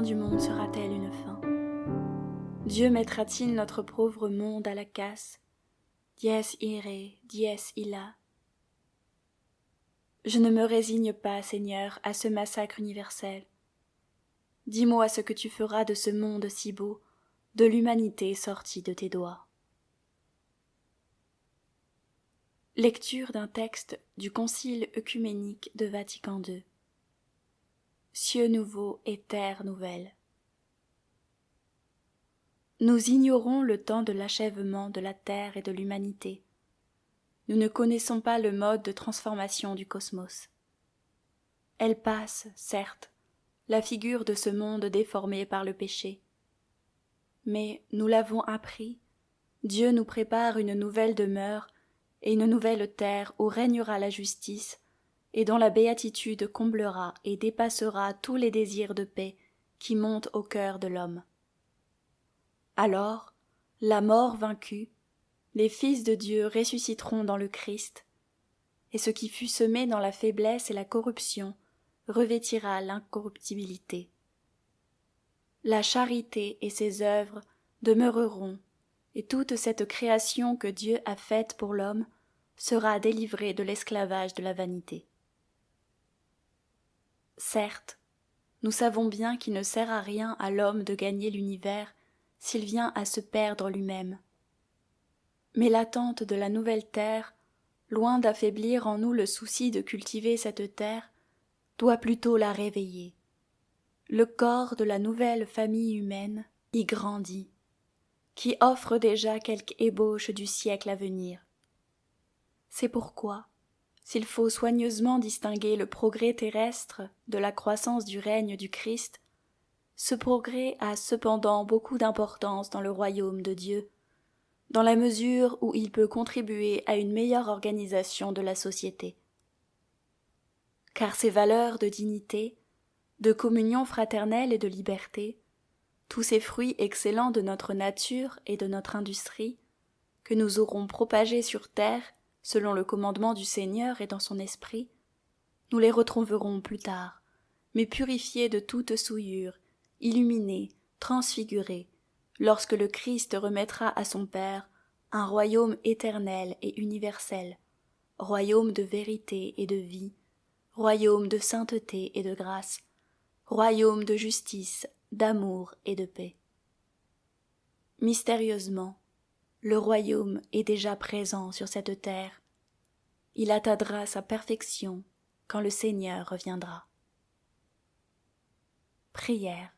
fin du monde sera-t-elle une fin? Dieu mettra-t-il notre pauvre monde à la casse? Dies irae, dies illa. Je ne me résigne pas, Seigneur, à ce massacre universel. Dis-moi ce que tu feras de ce monde si beau, de l'humanité sortie de tes doigts. Lecture d'un texte du Concile œcuménique de Vatican II. Cieux nouveaux et terre nouvelle. Nous ignorons le temps de l'achèvement de la terre et de l'humanité. Nous ne connaissons pas le mode de transformation du cosmos. Elle passe, certes, la figure de ce monde déformé par le péché. Mais, nous l'avons appris, Dieu nous prépare une nouvelle demeure et une nouvelle terre où régnera la justice et dont la béatitude comblera et dépassera tous les désirs de paix qui montent au cœur de l'homme. Alors, la mort vaincue, les fils de Dieu ressusciteront dans le Christ, et ce qui fut semé dans la faiblesse et la corruption revêtira l'incorruptibilité. La charité et ses œuvres demeureront, et toute cette création que Dieu a faite pour l'homme sera délivrée de l'esclavage de la vanité. Certes, nous savons bien qu'il ne sert à rien à l'homme de gagner l'univers s'il vient à se perdre lui-même. Mais l'attente de la nouvelle terre, loin d'affaiblir en nous le souci de cultiver cette terre, doit plutôt la réveiller. Le corps de la nouvelle famille humaine y grandit, qui offre déjà quelque ébauche du siècle à venir. C'est pourquoi, s'il faut soigneusement distinguer le progrès terrestre de la croissance du règne du Christ, ce progrès a cependant beaucoup d'importance dans le royaume de Dieu, dans la mesure où il peut contribuer à une meilleure organisation de la société. Car ces valeurs de dignité, de communion fraternelle et de liberté, tous ces fruits excellents de notre nature et de notre industrie, que nous aurons propagés sur terre selon le commandement du Seigneur et dans son esprit, nous les retrouverons plus tard, mais purifiés de toute souillure, illuminés, transfigurés, lorsque le Christ remettra à son Père un royaume éternel et universel, royaume de vérité et de vie, royaume de sainteté et de grâce, royaume de justice, d'amour et de paix. Mystérieusement, le royaume est déjà présent sur cette terre. Il atteindra sa perfection quand le Seigneur reviendra. Prière.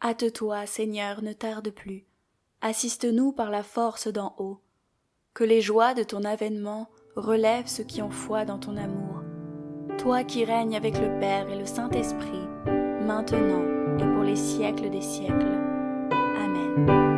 Hâte-toi, Seigneur, ne tarde plus. Assiste-nous par la force d'en haut. Que les joies de ton avènement relèvent ceux qui ont foi dans ton amour. Toi qui règnes avec le Père et le Saint-Esprit, maintenant et pour les siècles des siècles. Amen.